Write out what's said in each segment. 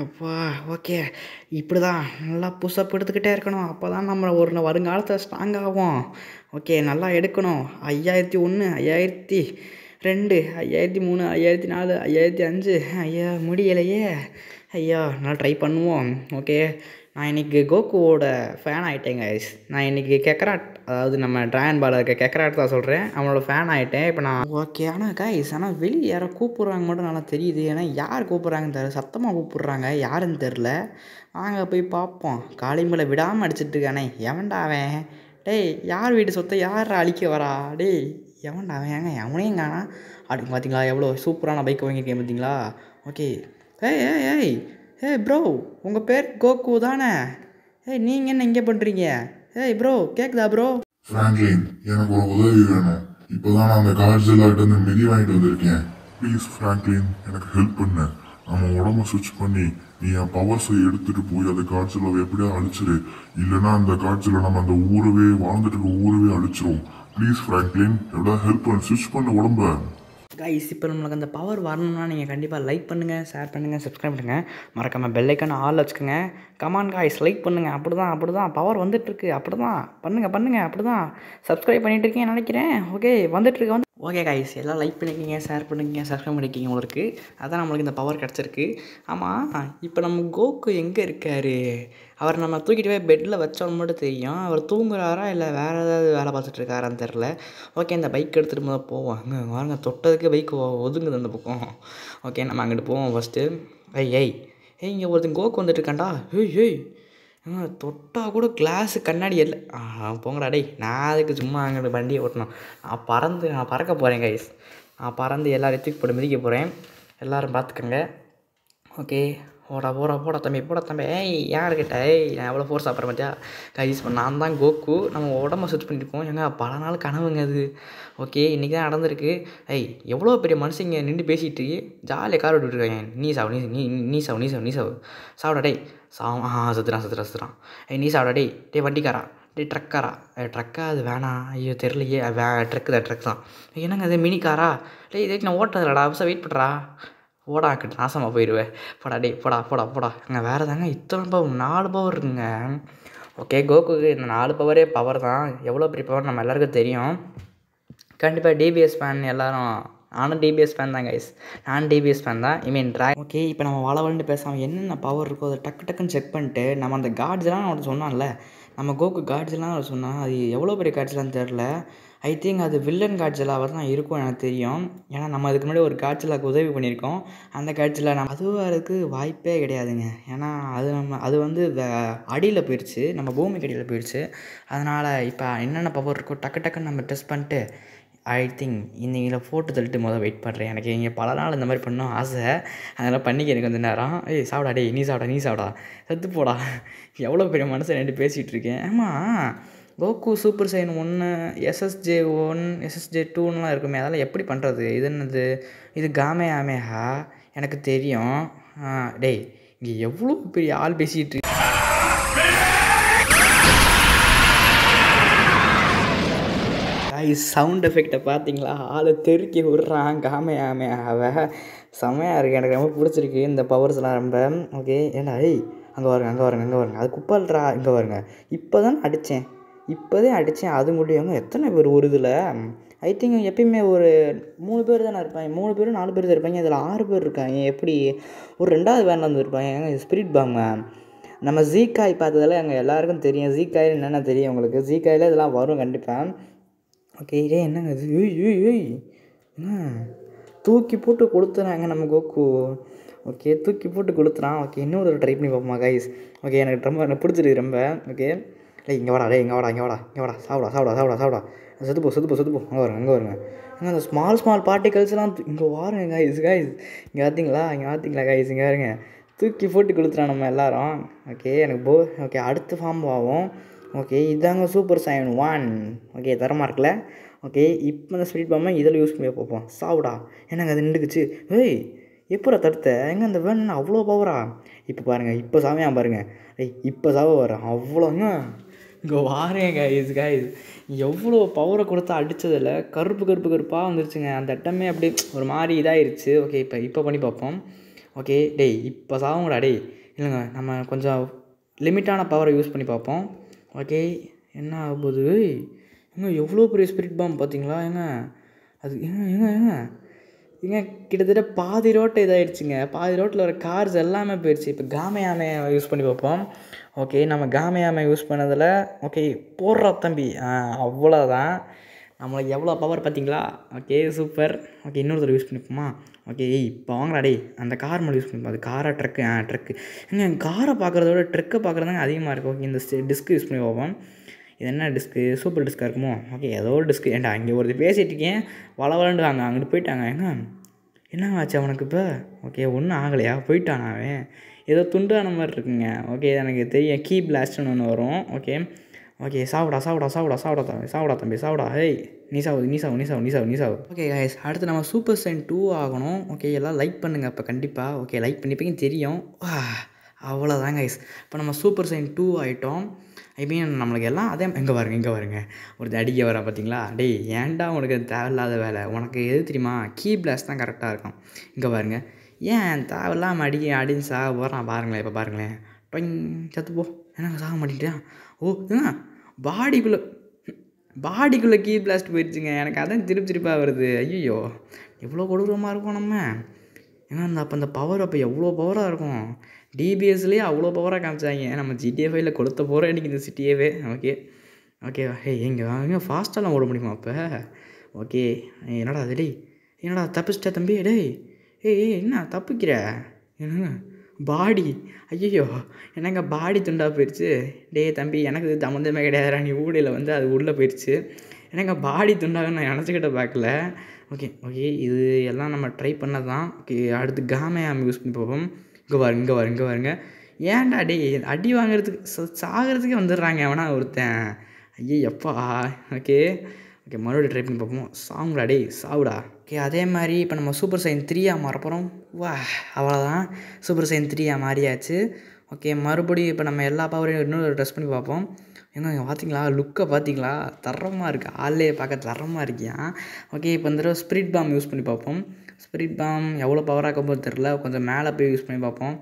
அப்பா ஓகே. இப்படிதான் நல்லா புஷ்அப் எடுத்துக்கிட்டே இருக்கணும். அப்போ தான் நம்ம ஒரு வருங்காலத்தில் ஸ்ட்ராங் ஆகும். ஓகே நல்லா எடுக்கணும். 5001 5002 5003 5004 5005 ஐயா முடியலையே. ஐயா நல்லா ட்ரை பண்ணுவோம். ஓகே நான் இன்றைக்கி கோகுவோட ஃபேன் ஆகிட்டேன் கைஸ். நான் இன்றைக்கி கெக்கராட், அதாவது நம்ம ட்ராகன் பாலில் இருக்க கெக்கராட் தான் சொல்கிறேன், அவனோட ஃபேன் ஆகிட்டேன் இப்போ நான். ஓகே ஆனால் கைஸ், ஆனால் வெளியே யாரோ கூப்பிட்றாங்க மட்டும் நல்லா தெரியுது. ஏன்னா யார் கூப்பிட்றாங்கன்னு தெரியல, சத்தமாக கூப்பிட்றாங்க, யாருன்னு தெரில. வாங்க போய் பார்ப்போம். காளிமலை விடாமல் அடிச்சிட்டு இருக்கானே, எவன்டா அவன்? டேய் யார் வீட்டு சொத்தை யார் அழிக்க வரா? டேய் எவன்டா அவன்? ஏங்க அவனையும் காணா. அப்படி பார்த்தீங்களா எவ்வளோ சூப்பரான பைக் வாங்கியிருக்கேன் பார்த்தீங்களா? ஓகே ஏய் ஏய் ஏய் ஏய் ப்ரோ, உங்கள் பேர் கோகு தானே? ஏய் நீங்கள் என்ன இங்கே பண்ணுறீங்க? ஏய் ப்ரோ கேட்குதா ப்ரோ? ஃப்ராங்க்லின், எனக்கு ஒரு உதவி வேணும். இப்போதான் நான் அந்த கார்ஜில்லாட்ட மிதி வாங்கிட்டு வந்திருக்கேன். ப்ளீஸ் ஃப்ராங்க்லின், எனக்கு ஹெல்ப் பண்ணு. நம்ம உடம்ப சுவிட்ச் பண்ணி நீ என் பவர்ஸை எடுத்துட்டு போய் அந்த கார்ஜில்லாவை எப்படியா அழிச்சிரு. இல்லைன்னா அந்த கார்ஜில் நம்ம அந்த ஊரவே வாழ்ந்துட்டு இருக்க ஊரவே அழிச்சிரும். ப்ளீஸ் ஃப்ராங்க்லின், எப்படியா ஹெல்ப் பண்ணு, சுவிட்ச் பண்ண உடம்ப. கைஸ் இப்போ நம்மளுக்கு அந்த பவர் வரணும்னா நீங்கள் கண்டிப்பாக லைக் பண்ணுங்கள், ஷேர் பண்ணுங்கள், சப்ஸ்கிரைப் பண்ணுங்கள், மறக்காமல் பெல் ஐக்கான ஆல் வச்சுக்கோங்க. கமான் கைஸ் லைக் பண்ணுங்கள். அப்படி தான் பவர் வந்துட்டுருக்கு. அப்படி தான் பண்ணுங்கள் அப்படி தான் சப்ஸ்கிரைப் பண்ணிகிட்டு இருக்கேன்னு நினைக்கிறேன். ஓகே வந்துட்டுருக்கு ஓகே கைஸ் எல்லாம் லைக் பண்ணிக்கிங்க, ஷேர் பண்ணிக்கிங்க, சப்ஸ்கிரைப் பண்ணிக்கிங்க. உங்களுக்கு அதான் நம்மளுக்கு இந்த பவர் கிடச்சிருக்கு. ஆமாம் இப்போ நம்ம கோகு எங்கே இருக்கார்? அவர் நம்ம தூக்கிட்டு போய் பெட்டில் வச்சோன்னு மட்டும் தெரியும். அவர் தூங்குறாரா இல்லை வேறு ஏதாவது வேலை பார்த்துட்ருக்காரான்னு தெரில. ஓகே இந்த பைக் எடுத்துகிட்டு முதல்ல போவோம். அங்கே வாங்க, தொட்டதுக்கு பைக் ஒதுங்குது அந்த பக்கம். ஓகே நம்ம அங்கிட்டு போவோம் ஃபஸ்ட்டு. ஏய் இங்கே ஒருத்தன் கோகு வந்துட்டுருக்காண்டா. ஏய் தொட்டால் கூட கிளாஸு கண்ணாடி இல்லை. போங்கடா டேய், நான் அதுக்கு சும்மா அங்கிட்டு வண்டியை ஓட்டணும். நான் பறக்க போகிறேன் கைஸ். நான் பறந்து எல்லாரையும் தூக்கி போட்டு மிதிக்க போகிறேன். எல்லோரும் பார்த்துக்கங்க. ஓகே போடா தம்பி. ஏய் யாருக்கிட்ட? நான் எவ்வளோ ஃபோர்ஸ் சாப்பிட்றேன் பார்த்தியா கைஸ். நான் தான் கோகு. நம்ம உடம்ப சுவிட்ச் பண்ணியிருக்கோம். ஏங்க பல நாள் கனவுங்க அது. ஓகே இன்றைக்கி தான் நடந்திருக்கு. எவ்வளோ பெரிய மனுஷங்க நின்று பேசிகிட்டு ஜாலியாக கார் விட்டுருக்காங்க. நீ சாவு சாப்பிடா டேய். செத்துறான். நீ சாப்பிடா டேய் வண்டிக்காரா, டேய் ட்ரக்கா அது வேணாம். ஐயோ தெரிலையே, ட்ரக் தான். என்னங்க அது மினி காரா? டேய் இதுக்கு நான் ஓட்டுறதுலடா, அவசரம் வெயிட் பண்ணுறா. போடா கிட்ட நாசமாக போயிடுவேன். போடா அங்கே வேறு தாங்க இத்தனை பவர், 4 பவர் இருக்குங்க. ஓகே கோகுக்கு இந்த 4 பவரே பவர் தான். எவ்வளோ பெரிய பவர் நம்ம எல்லாருக்கும் தெரியும். கண்டிப்பாக டிபிஎஸ் ஃபேன் எல்லோரும். நானும் டிபிஎஸ் ஃபேன் தான் கைஸ். நான் டிபிஎஸ் ஃபேன் தான். ஓகே இப்போ நம்ம வளவலன்னு பேசாமல் என்னென்ன பவர் இருக்கோ அதை டக்குன்னு செக் பண்ணிட்டு நம்ம அந்த கார்ட்ஸ்லாம் அவன் சொன்னான்ல, நம்ம கோகு கார்ட்ஸ்லாம் அவர் சொன்னால் அது எவ்வளோ பெரிய கார்ட்ஸ்லாம் தெரில. ஐ திங்க் அது வில்லன் காட்ஜில்லாவாக தான் இருக்கும் எனக்கு தெரியும். ஏன்னா நம்ம அதுக்கு முன்னாடி ஒரு காட்ஜில்லாவுக்கு உதவி பண்ணியிருக்கோம். அந்த காட்ஜில்லா நம்ம அதுவும் அதுக்கு வாய்ப்பே கிடையாதுங்க. ஏன்னா அது வந்து அடியில் போயிடுச்சு, நம்ம பூமிக்கு அடியில் போயிடுச்சு. அதனால் இப்போ என்னென்ன பவர் இருக்கோ டக்குன்னு நம்ம டெஸ்ட் பண்ணிட்டு ஐ திங்க் இன்றைக்கி ஃபோட்டோ தள்ளிட்டு வெயிட் பண்ணுறேன். எனக்கு இங்கே பல நாள் இந்த மாதிரி பண்ணணும் ஆசை. அதனால் பண்ணிக்க எனக்கு கொஞ்சம் நேரம். சாப்பிடா டேய், நீ சாப்பிடா செத்து போடா. எவ்வளோ பெரிய மனுஷன் ரெண்டு பேசிகிட்டு இருக்கேன். ஆமாம் கோகு சூப்பர் சைன் 1 SSJ1 SSJ2ன்னுலாம் இருக்குமே, அதெல்லாம் எப்படி பண்ணுறது? இது என்னது? இது காமேஹா எனக்கு தெரியும். டேய் இங்கே எவ்வளோ பெரிய ஆள் பேசிகிட்டு சவுண்ட் எஃபெக்டை பார்த்தீங்களா? ஆளை தெருக்கி விட்றான் காமேஹாவை. செம்மையாக இருக்குது, எனக்கு ரொம்ப பிடிச்சிருக்கு இந்த பவர்ஸ்லாம் ரொம்ப. ஓகே ஏன்னா அங்கே வருங்க அது குப்பல்றா. இங்கே வருங்க, இப்போதான் அடித்தேன் அது முடியும். எத்தனை பேர் ஒரு இதில்? ஐ திங்க் எப்பயுமே ஒரு 3 பேர் தானே இருப்பாங்க. 3 பேர் 4 பேர் தான் இருப்பாங்க. இதில் 6 பேர் இருக்காங்க. எப்படி ஒரு 2வது வேனில் வந்துருப்பாங்க. ஸ்பிரிட் பாங்க நம்ம ஜீக்காய் பார்த்ததில் எங்கள் எல்லாருக்கும் தெரியும். ஜீக்காயில் என்னென்ன தெரியும் உங்களுக்கு? ஜீக்காயில் இதெல்லாம் வரும் கண்டிப்பாக. ஓகே என்னங்க இது? என்ன தூக்கி போட்டு கொளுத்துறாங்க நம்ம கோகு. ஓகே தூக்கி போட்டு கொளுத்துறான். ஓகே இன்னொரு ட்ரை பண்ணி பார்ப்போமா கைஸ்? ஓகே எனக்கு ரொம்ப பிடிச்சிருக்கு ரொம்ப. ஓகே இங்கே வாடா சாப்பிடா செத்து போ. அங்கே வருங்க அந்த ஸ்மால் பார்ட்டிகல்ஸ்லாம் இங்கே வாருங்க கைஸ். இங்கே பார்த்தீங்களா கைஸ்? இங்கே வருங்க, தூக்கி போட்டு கொளுத்துறான் நம்ம எல்லாரும். ஓகே எனக்கு ஓகே அடுத்த ஃபார்ம் ஆகும். ஓகே இதாங்க சூப்பர் சைன் 1. ஓகே தரமாக இருக்குல்ல? ஓகே இப்போ இந்த ஸ்பிரிட் பாம்பை இதில் யூஸ் பண்ணி பார்ப்போம். சாப்பிடா. என்னங்க அது நின்றுக்குச்சு. எப்போ தடுத்த? எங்கே அந்த வேணுன்னு அவ்வளோ பவரா? இப்போ பாருங்கள், இப்போ சாமியாக பாருங்கள். இப்போ சாவ வரேன் அவ்வளோங்க. இங்கே வாரேன் கைஸ் எவ்வளோ பவரை கொடுத்து அடித்ததில் கருப்பாக வந்துருச்சுங்க. அந்த இடமே அப்படி ஒரு மாதிரி இதாகிருச்சு. ஓகே இப்போ பண்ணி பார்ப்போம். ஓகே டேய் இப்போ சாவுங்கடா டேய். இல்லைங்க நம்ம கொஞ்சம் லிமிட்டான பவரை யூஸ் பண்ணி பார்ப்போம். ஓகே என்ன ஆகுது? ஏங்க எவ்வளோ பெரிய ஸ்பிரிட் பாம் பார்த்தீங்களா? ஏங்க அது ஏங்க கிட்டத்தட்ட பாதி ரோட்டை இதாகிடுச்சிங்க. பாதி ரோட்டில் வர கார்ஸ் எல்லாமே போயிடுச்சு. இப்போ காமையாமையை யூஸ் பண்ணி பார்ப்போம். ஓகே நம்ம காமையாமை யூஸ் பண்ணதில் ஓகே போடுறா தம்பி. அவ்வளோதான். நம்மளுக்கு எவ்வளோ பவர் பார்த்தீங்களா? Okay super. ஓகே இன்னொருத்தர் யூஸ் பண்ணிப்போமா? ஓகே இப்போ வாங்கடா டேய். அந்த கார் மேலே யூஸ் பண்ணிப்போம். அது காரா ட்ரக்கு? ட்ரக்கு. ஏங்க காரை பார்க்குறத விட ட்ரக்கை பார்க்குறதாங்க அதிகமாக இருக்கும். ஓகே இந்த டிஸ்க்கு யூஸ் பண்ணி பார்ப்போம். இது என்ன டிஸ்க்கு? சூப்பர் டிஸ்க்காக இருக்குமோ? ஓகே ஏதோ ஒரு டிஸ்க்கு. ஏன்டா இங்கே ஒருத்தர் பேசிகிட்டு இருக்கேன் வளவலண்டு வாங்க அங்கிட்டு போயிட்டாங்க. என்ன ஆச்சு அவனுக்கு இப்போ? ஓகே ஒன்றும் ஆகலையா? போயிட்டான் அவன். ஏதோ துண்டான மாதிரி இருக்குங்க. ஓகே எனக்கு தெரியும். கீ பிளாஸ்ட்னு ஒன்று வரும். ஓகே ஓகே சாப்பிடா தம்பி சாப்பிடா. ஹேய் நீ சாவு. ஓகே கைஸ் அடுத்து நம்ம சூப்பர் சைன் 2 ஆகணும். ஓகே எல்லாம் லைக் பண்ணுங்கள் அப்போ கண்டிப்பாக. ஓகே லைக் பண்ணிப்பீங்க தெரியும். அவ்வளோதான் கைஸ். இப்போ நம்ம சூப்பர் சைன் 2 ஆகிட்டோம். ஐ மீன் நம்மளுக்கு எல்லாம் அதே இங்கே பாருங்க ஒரு அடிக்க வர பார்த்தீங்களா? டேய் ஏன்டா உனக்கு தேவையில்லாத வேலை? உனக்கு எது தெரியுமா? கீ பிளாஸ்ட் தான் கரெக்டாக இருக்கும். இங்கே பாருங்க ஏன் தேவையில்லாமல் அடின்னு சாக போகிறான் பாருங்களேன். இப்போ பாருங்களேன் டொங் செத்துப்போ. என்னங்க சாக மாட்டேங்கிட்டேன்? பாடிக்குள்ளே கீ பிளாஸ்ட் போயிடுச்சுங்க. எனக்கு அதான் திருப்பாக வருது. ஐயோ எவ்வளோ கொடூரமாக இருக்கும் நம்ம. ஏன்னா அப்போ அந்த பவர் அப்போ எவ்வளோ பவராக இருக்கும். டிபிஎஸ்லேயே அவ்வளோ பவராக காமிச்சாங்க. நம்ம GTA 5 கொளுத்த போகிறோம் இன்றைக்கி இந்த சிட்டியவே. ஓகே எங்கே ஃபாஸ்ட்டாலாம் ஓட முடியுமா அப்போ? ஓகே என்னடா அது டேய்? என்னடா தப்பிச்சிட்டா தம்பி? டேய் என்ன தப்பிக்கிற? என்னங்க பாடி? ஐயோ என்னங்க பாடி துண்டாக போயிடுச்சு. டேய் தம்பி எனக்கு இது சம்மந்தமே கிடையாதுடா. நீ ஊடையில் வந்து அது உள்ளே போயிடுச்சு. என்னங்க பாடி துண்டாக நான் நினச்சிக்கிட்ட பார்க்கல. ஓகே இது எல்லாம் நம்ம ட்ரை பண்ணது தான். ஓகே அடுத்து காமையாமை யூஸ் பண்ணி பார்ப்போம். இங்கே பாருங்க ஏன்டா டேய் அடி வாங்குறதுக்கு சாகிறதுக்கே வந்துடுறாங்க அவனா ஒருத்தன். எப்பா. ஓகே மறுபடியும் ட்ரை பண்ணி பார்ப்போம். சாவுடா டேய் சாவுடா. ஓகே அதே மாதிரி இப்போ நம்ம சூப்பர் சைன் 3 மாறப்போகிறோம். அவ்வளோதான் சூப்பர் சைன் 3 மாறியாச்சு. ஓகே மறுபடியும் இப்போ நம்ம எல்லா பவரையும் இன்னொரு ட்ரெஸ் பண்ணி பார்ப்போம். இங்கே பார்த்தீங்களா லுக்கை பார்த்தீங்களா? தரமாக இருக்குது. ஆளே பார்க்க தரமாக இருக்கியா? ஓகே இப்போ இந்த தடவை ஸ்பிரிட் பாம் யூஸ் பண்ணி பார்ப்போம். ஸ்பிரிட் பாம் எவ்வளோ பவராக போது தெரில. கொஞ்சம் மேலே போய் யூஸ் பண்ணி பார்ப்போம்.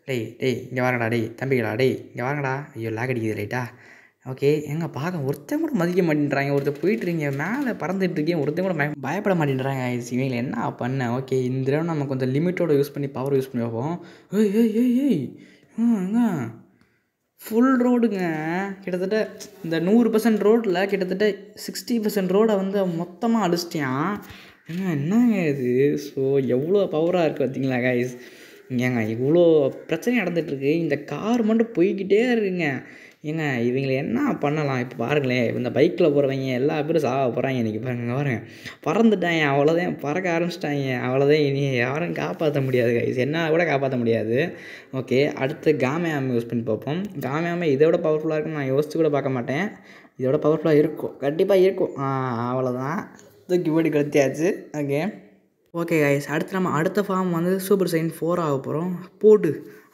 டேய் இங்கே வாங்கடா டேய் தம்பிகளா டேய் இங்கே வாங்கடா. ஐயோ லேக் அடிக்குது ரைட்டா? ஓகே பார்க்க ஒருத்தன் கூட மதிக்க மாட்டேன்றாங்க. ஒருத்தர் போயிட்டுருங்க மேலே பறந்துட்டுருக்கேன். ஒருத்தன் கூட பயப்பட மாட்டேன்றாங்க. இவங்களை என்ன பண்ண? ஓகே இந்த தடவை நம்ம கொஞ்சம் லிமிட்டோட யூஸ் பண்ணி பவர் யூஸ் பண்ணி பார்ப்போம். ஃபுல் ரோடுங்க. கிட்டத்தட்ட இந்த 100% ரோட்டில் கிட்டத்தட்ட 60% ரோடை வந்து மொத்தமாக அடிச்சிட்டான். என்னங்க இது? ஸோ எவ்வளோ பவராக இருக்குது பார்த்தீங்களா கைஸ்? இவ்வளோ பிரச்சனை நடந்துகிட்ருக்கு. இந்த கார் மட்டும் போய்கிட்டே இருக்குங்க. இவங்களை என்ன பண்ணலாம்? இப்போ பாருங்களேன் இந்த பைக்கில் போகிறவங்க எல்லா பேரும் சாக போகிறாங்க. இன்றைக்கி பாருங்க பறந்துட்டாங்க. அவ்வளோதான் பறக்க ஆரம்பிச்சிட்டாங்க. அவ்வளோதான் இனி யாரும் காப்பாற்ற முடியாது கைஸ். என்ன கூட காப்பாற்ற முடியாது. ஓகே அடுத்து காமையாமை யூஸ் பண்ணி பார்ப்போம். காமையாமை இதோட பவர்ஃபுல்லாக இருக்குன்னு நான் யோசிச்சு கூட பார்க்க மாட்டேன். இதோட பவர்ஃபுல்லாக இருக்கும் கண்டிப்பாக இருக்கும். அவ்வளோதான் தூக்கி போட்டு கழுத்தியாச்சு. ஓகே கைஸ் அடுத்து நம்ம அடுத்த ஃபார்ம் வந்து சூப்பர் சைன் 4 ஆக போகிறோம். போடு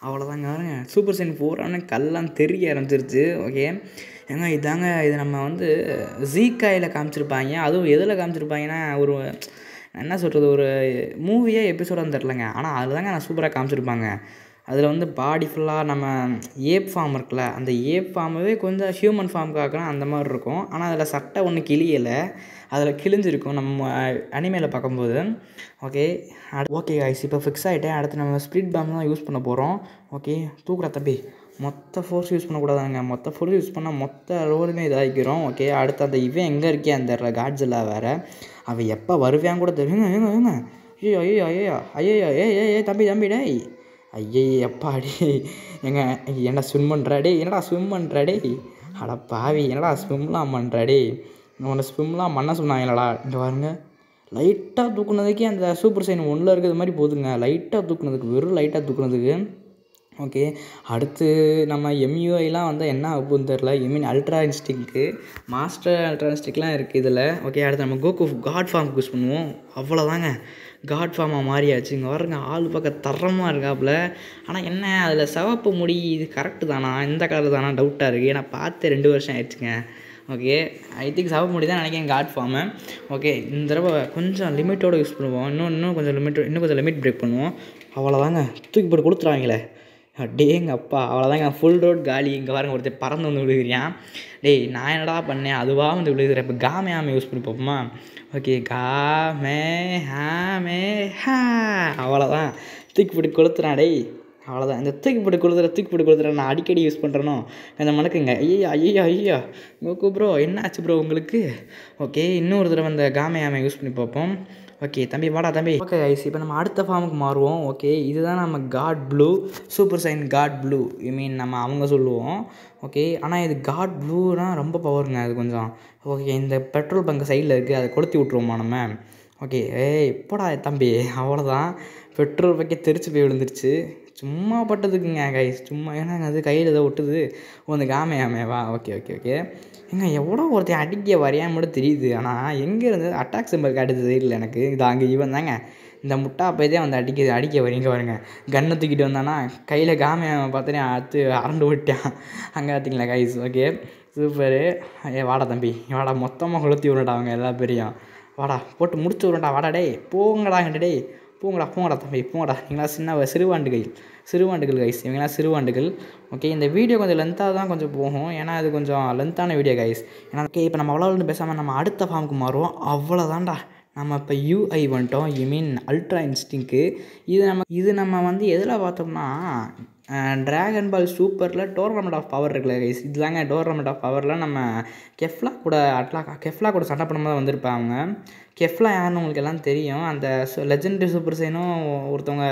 அவ்வளோதாங்க. சூப்பர் சைன் 4 ஆனால் கல்லாம் தெரிய ஆரம்பிச்சிருச்சு. ஓகே இது நம்ம வந்து ஜீக்காயில் காமிச்சிருப்பாங்க. அதுவும் எதில் காமிச்சிருப்பாங்கன்னா ஒரு என்ன சொல்கிறது ஒரு மூவியே எபிசோடான்னு தெரிலங்க. ஆனால் அதில் தாங்க நான் சூப்பராக காமிச்சிருப்பாங்க. அதில் வந்து பாடி ஃபுல்லாக நம்ம ஏப் ஃபார்ம் இருக்குல்ல அந்த ஏப் ஃபார்மவே கொஞ்சம் ஹியூமன் ஃபார்முக்கு ஆக்கணும் அந்த மாதிரி இருக்கும். ஆனால் அதில் சட்டை ஒன்று கிளியலை. அதில் கிழிஞ்சிருக்கும் நம்ம அனிமேல பார்க்கும்போது. ஓகே கைஸ் இப்போ ஃபிக்ஸ் ஆகிட்டேன். அடுத்து நம்ம ஸ்பிரிட் பாம் தான் யூஸ் பண்ண போகிறோம். ஓகே தூக்குறா தம்பி. மொத்த ஃபோர்ஸ் யூஸ் பண்ணக்கூடாதாங்க. மொத்த ஃபோர்ஸ் யூஸ் பண்ணால் மொத்த ரோடுமே இதாகிக்கிறோம். ஓகே அடுத்து அந்த இவன் எங்கே இருக்கே அந்த காட்ஜில்லா வேறு அவன் எப்போ வருவேன் கூட தெரியுங்க. ஐயோ தம்பி டேய் எப்பாடி என்னடா ஸ்விம் பண்ணுறாடே அட பாவி என்னடா ஸ்விம்லாம் பண்ணுறாடே. உன்னை ஸ்விம்லாம் பண்ண சொன்னாங்களடா. இங்கே பாருங்க லைட்டாக தூக்குனதுக்கே அந்த சூப்பர் சைன் 1 இருக்கிறது மாதிரி போதுங்க. லைட்டாக தூக்குனதுக்கு வெறும் லைட்டாக தூக்குனதுக்கு. ஓகே அடுத்து நம்ம எம்யூஐலாம் வந்து என்ன ஆகுதுன்னு தெரில. அல்ட்ரா இன்ஸ்டிங்க்கு மாஸ்டர் அல்ட்ரா இன்ஸ்டிக்லாம் இருக்குது இதில். ஓகே அடுத்து நம்ம கோகு காட் ஃபார்முக்கு யூஸ் பண்ணுவோம். அவ்வளோதாங்க காட் ஃபார்மாக மாறியாச்சு. இங்கே வரங்க ஆள் பார்க்க தரமாக இருக்காப்புல. ஆனால் என்ன அதில் சிவப்பு முடி இது கரெக்டு தானா இந்த கலர் தானா டவுட்டாக இருக்குது. ஏன்னா பார்த்து 2 வருஷம் ஆயிடுச்சுங்க. ஓகே, ஐ திங்க் சாப்பிட முடியுதான் நினைக்கிறேன் காட் ஃபார்மை. ஓகே, இந்த தடவை கொஞ்சம் லிமிட்டோடு யூஸ் பண்ணுவோம். இன்னும் கொஞ்சம் லிமிட் பிரேக் பண்ணுவோம். அவ்வளோதாங்க, தூக்கி போட்டு கொடுத்துருவாங்களே. டேங்க அப்பா, அவ்வளோதாங்க, ஃபுல் ரோட் காலி. இங்கே பாருங்க, ஒருத்தர் பறந்து வந்து விழுகிறான். டேய், நான் என்னடா பண்ணேன், அதுவாக வந்து விழுகிறேன். இப்போ காமே ஆமை யூஸ் பண்ணி பார்ப்போமா? ஓகே, காமே ஹாமே ஹா, அவ்வளோதான், தூக்கி போட்டு கொளுத்துறான். டேய், அவ்வளோதான், இந்த தூக்கி போட்டு கொடுத்துற நான் அடிக்கடி யூஸ் பண்ணுறேனோ கொஞ்சம் மணக்குங்க. ஐயா கோகு ப்ரோ, என்ன ஆச்சு ப்ரோ உங்களுக்கு? ஓகே, இன்னொரு தடவை அந்த காமே ஆமை யூஸ் பண்ணி பார்ப்போம். ஓகே தம்பி, வாடா தம்பி. ஓகே கைஸ், இப்போ நம்ம அடுத்த ஃபார்முக்கு மாறுவோம். ஓகே, இதுதான் நம்ம காட் ப்ளூ, சூப்பர் சைன் காட் ப்ளூ, நம்ம அவங்க சொல்லுவோம். ஓகே, ஆனால் இது காட் ப்ளூனா ரொம்ப பவருங்க அது கொஞ்சம். ஓகே, இந்த பெட்ரோல் பங்க் சைடில் இருக்குது, அதை கொளுத்தி விட்ருவோமா நம்ம? ஓகே, எப்போடா தம்பி, அவ்வளோதான், பெட்ரோல் பக்கே தெரிச்சு போய் விழுந்துருச்சு. சும்மா பட்டதுக்குங்க கைஸ், சும்மா. ஏன்னா அது கையில் ஏதோ ஒட்டுது. அந்த காமையாமேவா? ஓகே ஏங்க, எவ்வளோ ஒருத்தர் அடிக்க வரையாம மட்டும் தெரியுது. ஆனால் எங்கே இருந்து அட்டாக் சிம்பல் காட்டுது இல்லை எனக்கு. இது அங்கே இவன் தாங்க, இந்த முட்டா போய்தான் வந்து அடிக்க வரீங்க பாருங்க. கன்னை தூக்கிட்டு வந்தானா கையில் காமையாம பார்த்தனே அத்து அரண்டு விட்டான். அங்கே பார்த்தீங்களா கைஸ்? Okay, super. வாடா தம்பி, வாடா, மொத்தமாக கொளுத்தி விடடா அவங்க எல்லா பேரையும். வாடா, போட்டு முடிச்சு விடண்டா. வாடா டே, போங்கடாங்கிட்ட டே, போங்கடா தம்பி, போங்கடா. நீங்களாம் சிறுவாண்டுகள் கைஸ், இவங்களாம் சிறுவாண்டுகள். ஓகே, இந்த வீடியோ கொஞ்சம் லென்த்தாக தான் கொஞ்சம் போகும், ஏன்னா அது கொஞ்சம் லென்த்தான வீடியோ கைஸ். ஏன்னா ஓகே, இப்போ நம்ம அவ்வளோ பேசாமல் நம்ம அடுத்த ஃபார்முக்கு மாறுவோம். அவ்வளோதான்டா, நம்ம இப்போ யூஐ வந்துட்டோம், அல்ட்ரா இன்ஸ்டிங்க்கு. இது நம்ம வந்து எதில் பார்த்தோம்னா ட்ராகன் பால் சூப்பரில் டோர்னமெண்ட் ஆஃப் பவர் இருக்குல்ல கைஸ், இதுதாங்க டோர்னமெண்ட் ஆஃப் பவரில் நம்ம கெஃப்லா கூட சண்டை பண்ணும்போது தான் வந்திருப்பாங்க. கெஃப்லா யாருன்னு உங்களுக்கு எல்லாம் தெரியும். அந்த லெஜெண்டரி சூப்பர் சைனும் ஒருத்தவங்க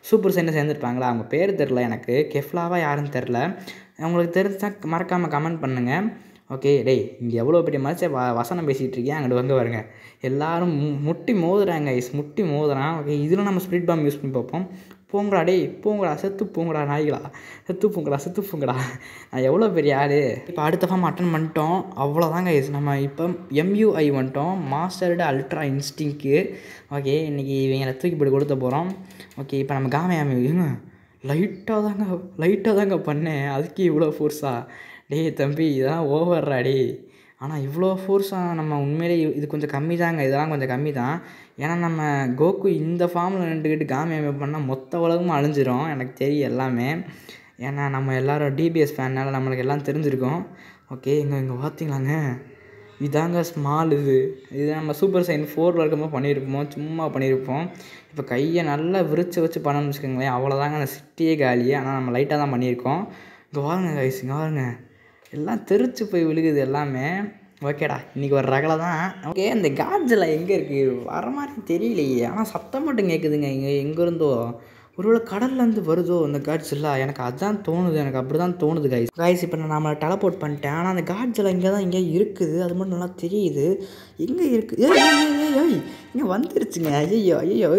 சூப்பர் சைனை சேர்ந்துருப்பாங்களா, அவங்க பேர் தெரில எனக்கு. கெஃப்லாவா யாருன்னு தெரில, உங்களுக்கு தெரிஞ்சால் மறக்காமல் கமெண்ட் பண்ணுங்கள். ஓகே, டேய், இங்கே எவ்வளோ பெரிய மனுஷன் வசனம் பேசிகிட்டு இருக்கேன், அங்கிட்டு வந்து வருங்க. எல்லோரும் முட்டி மோதுறாங்க கைஸ், முட்டி மோதுறான். ஓகே, இதில் நம்ம ஸ்பிரிட் பாம் யூஸ் பண்ணி பார்ப்போம். போங்கடா டேய், போங்கடா, செத்து போங்கடா நாய்களா, செத்து போங்கடா. நான் எவ்வளோ பெரிய ஆள். இப்போ அடுத்த ஃபார்ம் அட்டன் பண்ணிட்டோம். அவ்வளோதாங்க கைஸ், நம்ம இப்போ எம்யூஐ வந்துட்டோம், மாஸ்டர்டு அல்ட்ரா இன்ஸ்டிங்க்கு. ஓகே, இன்றைக்கி இவங்களை தூக்கி போட்டு கொடுத்த போகிறோம். ஓகே, இப்போ நம்ம காமையாம லைட்டாக தாங்க பண்ணேன், அதுக்கு இவ்வளோ ஃபோர்ஸாக? டேய் தம்பி, இதெல்லாம் ஓவர்ரா டே. ஆனால் இவ்வளோ ஃபோர்ஸாக நம்ம உண்மையிலே இது கொஞ்சம் கம்மி தாங்க, இதெல்லாம் கொஞ்சம் கம்மி தான். ஏன்னா நம்ம கோகு இந்த ஃபார்மில் நின்றுக்கிட்டு காமியாம பண்ணால் மொத்த உலகமும் அழிஞ்சிரும், எனக்கு தெரியும் எல்லாமே. ஏன்னா நம்ம எல்லோரும் டிபிஎஸ் ஃபேன்னால் நம்மளுக்கு எல்லாம் தெரிஞ்சிருக்கோம். ஓகே, இங்கே பார்த்தீங்களாங்க, இதாங்க ஸ்மால். இது நம்ம சூப்பர் சைன் 4 இருக்கும்போது சும்மா பண்ணியிருப்போம். இப்போ கையை நல்லா விரிச்சு வச்சு பண்ணணும்னு வச்சுக்கோங்களேன், அவ்வளோதாங்க, அந்த சிட்டியே காலி. ஆனால் நம்ம லைட்டாக தான் பண்ணியிருக்கோம். இங்கே வாருங்க கைஸ், இங்கே வாருங்க, எல்லாம் தெரிச்சு போய் விழுகுது எல்லாமே. ஓகேடா, இன்றைக்கி ஒரு ரகலை தான். ஓகே, இந்த காட்ஜெல்லாம் எங்கே இருக்குது, வர மாதிரி தெரியலையே. ஆனால் சத்தம் மட்டும் கேட்குதுங்க எங்கேருந்தோ. ஒருவேளை கடல்லேருந்து வருதோ இந்த காட்ஜெல்லாம், எனக்கு அதுதான் தோணுது, எனக்கு அப்படி தான் தோணுது கைஸ். இப்போ நான் நம்மளை டெலபோர்ட் பண்ணிட்டேன். ஆனால் அந்த காட்ஜெல்லாம் இங்கே தான் இருக்குது, அது மட்டும் நல்லா தெரியுது. எங்கே இருக்குது? ஏய் இங்கே வந்துருச்சுங்க. ஐயோ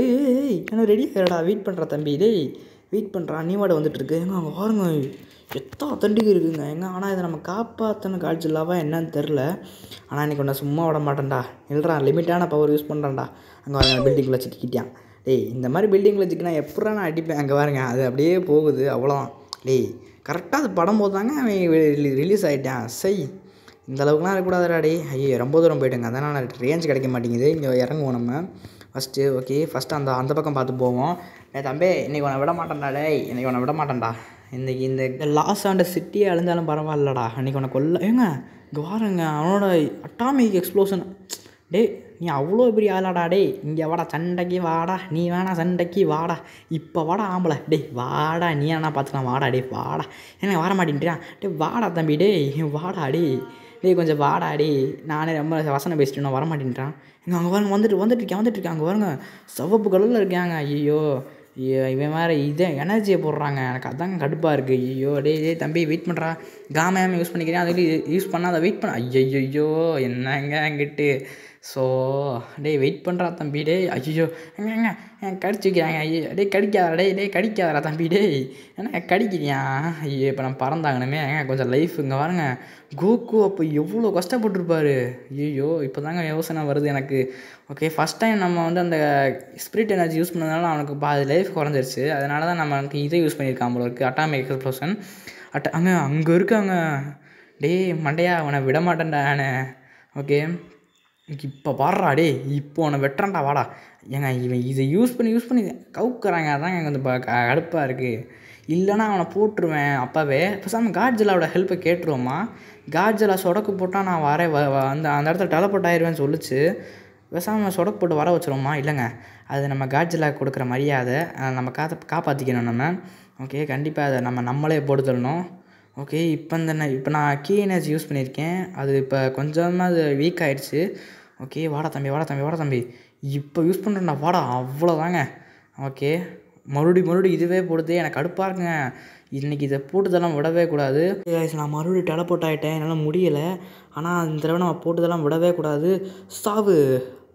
என்ன ரெடி ஆகிறடா, வெயிட் பண்ணுறா தம்பி. டேய் வெயிட் பண்ணுறா, நீ வாட வந்துட்டுருக்கு. ஏங்க அங்கே பாருங்க, எத்தனை தண்டிகை இருக்குங்க எங்க. ஆனால் இதை நம்ம காப்பாற்றின காட்ஜில்லாவா என்னன்னு தெரில. ஆனால் இன்றைக்கி ஒன்று சும்மா விட மாட்டேன்டா, இல்லைடா, லிமிட்டான பவர் யூஸ் பண்ணுறேன்டா. அங்கே வாங்க, பில்டிங்கில் சிக்கிக்கிட்டான். டேய், இந்த மாதிரி பில்டிங்கில் சிக்கினா எப்படா நான் அடிப்பேன்? அங்கே பாருங்க, அது அப்படியே போகுது, அவ்வளோதான். டேய், கரெக்டாக அது படம் போது தாங்க அவன் ரிலீஸ் ஆகிட்டான். இந்த அளவுக்குலாம் இருக்கக்கூடாதுடா. டே, ஐயோ ரொம்ப தூரம் போயிட்டுங்க, அதனால் ரேஞ்ச் கிடைக்க மாட்டேங்குது. இங்கே இறங்குவோம் நம்ம ஃபஸ்ட்டு. ஓகே, ஃபஸ்ட்டு அந்த பக்கம் பார்த்து போவோம். தம்பி, இன்றைக்கி உன்னை விட மாட்டேன்டா. டேய், இன்றைக்கி உன்னை விட மாட்டேன்டா. இன்றைக்கி இந்த லாஸ் ஆண்ட சிட்டியே அழிஞ்சாலும் பரவாயில்லடா, அன்றைக்கி உன்னை கொல்ல. ஏங்க இங்கே வாருங்க, அவனோட அட்டாமிக் எக்ஸ்ப்ளோஷன். டே, நீ அவ்வளோ பெரிய ஆளாடா. டே, இங்கே வாடா, சண்டைக்கு வாடா. நீ வேணா சண்டைக்கு வாடா, இப்போ வாடா ஆம்பளை. டே வாடா, நீ என்ன பார்த்துக்கலாம், வாடா. டே வாடா, என்ன வர மாட்டேன்ட்டியா? டே வாடா தம்பி. டே வாடா. டே கொஞ்சம் வாடா. டே, நானே ரொம்ப வசனம் பேசிட்டேன், வர மாட்டேன்ட்டான். எங்கள் அங்கே பாருங்க, வந்துட்டுருக்கேன். அங்கே பாருங்க, சிவப்பு கலரில் இருக்காங்க. ஐயோ, இவன் வேறு இதே எனர்ஜியை போடுறாங்க, எனக்கு அதாங்க கடுப்பாக இருக்குது. ஐயோ, டே தம்பி வெயிட் பண்ணுறா, காமையாமல் யூஸ் பண்ணிக்கிறேன், அதுக்கு யூஸ் பண்ணால் அதை வெயிட் பண்ண. ஐயோ என்னங்க அங்கிட்டு. ஸோ டே வெயிட் பண்ணுறா தம்பி. டே ஐயோ, எங்க கடிச்சு வைக்கிறாங்க. ஐயோ, டே கடிக்காதரா. டே கடிக்காதரா தம்பி. டே என்ன கடிக்கிறியா? ஐயோ, இப்போ நான் பறந்தாங்கணுமே. கொஞ்சம் லைஃப். இங்கே பாருங்க, கோகு அப்போ எவ்வளோ கஷ்டப்பட்டுருப்பாரு. ஐயோ, இப்போ தாங்க யோசனை வருது எனக்கு. ஓகே, ஃபஸ்ட் டைம் நம்ம வந்து அந்த ஸ்பிரிட் எனர்ஜி யூஸ் பண்ணதுனால அவனுக்கு பாதி லைஃப் குறைஞ்சிருச்சு. அதனால தான் நமக்கு இதை யூஸ் பண்ணியிருக்கான் போல இருக்குது, அட்டாமிக் எக்ஸ்ப்ளோஷன். அங்கே இருக்காங்க. டேய் மண்டையா அவனை விட மாட்டேன்டா நானு. ஓகே இப்போ பாடுறா டே, இப்போ அவனை வெட்டுறான்டா வாடா. ஏங்க இவன் இதை யூஸ் பண்ணி கவுக்குறாங்க, அதாங்க எனக்கு வந்து கடுப்பாக இருக்குது. இல்லைனா அவனை போட்டுருவேன் அப்போவே. பேசாமல் காட்ஜிலாவோட ஹெல்ப்பை கேட்டுருவோம்மா. காட்ஜிலா சொடக்கு போட்டால் நான் வரேன் அந்த அந்த இடத்துல டெலபோர்ட் ஆயிடுவேன்னு சொல்லிச்சு. பேசாமல் சொடக்கு போட்டு வர வச்சுருவோம்மா. இல்லைங்க அது நம்ம காட்ஜிலா கொடுக்குற மரியாதை, நம்ம காப்பாற்றிக்கணும் நம்ம. ஓகே கண்டிப்பாக அதை நம்மளே போட்டு தரணும். ஓகே இப்போ நான் கீ எனர்ஜி யூஸ் பண்ணியிருக்கேன், அது இப்போ கொஞ்சமாக அது வீக் ஆகிடுச்சு. ஓகே வாடா தம்பி இப்போ யூஸ் பண்ணுறேன்டா வாடா. அவ்வளோதாங்க. ஓகே மறுபடியும் இதுவே போடுது, எனக்கு கடுப்பாக இருக்குங்க. இன்றைக்கி இதை போட்டுதெல்லாம் விடவே கூடாது. நான் மறுபடியும் டெலபோர்ட் ஆகிட்டேன், என்னால் முடியலை. ஆனால் இந்த தடவை நம்ம போட்டுதெல்லாம் விடவே கூடாது. சாவு.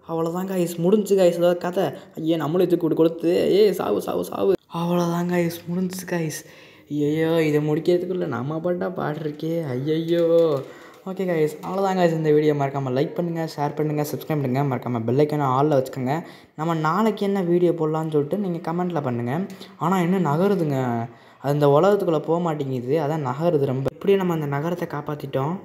அவ்வளோதான் காய்ஸ், முடிஞ்சு காய்ஸ் ஏதாவது கதை. ஐயே நம்மளும் இதுக்கு கொடுத்து சாவு. அவ்வளோதான் காய்ஸ், முடிஞ்சு காய்ஸ். ஐயோ இதை முடிக்கிறதுக்குள்ளே நம்ம பாடுறக்கே. ஐயையோ. ஓகே காய்ஸ் அவ்வளோதான் காய்ஸ். இந்த வீடியோ மறக்காமல் லைக் பண்ணுங்கள், ஷேர் பண்ணுங்கள், சப்ஸ்கிரைப் பண்ணுங்கள். மறக்காமல் பெல் ஐக்கானை ஆலில் வச்சுக்கோங்க. நம்ம நாளைக்கு என்ன வீடியோ போடலான்னு சொல்லிட்டு நீங்கள் கமெண்ட்டில் பண்ணுங்கள். ஆனால் இன்னும் நகருதுங்க, அது இந்த உலகத்துக்குள்ளே போக மாட்டேங்குது, அதான் நகருது ரொம்ப. எப்படியும் நம்ம அந்த நகரத்தை காப்பாற்றிட்டோம்.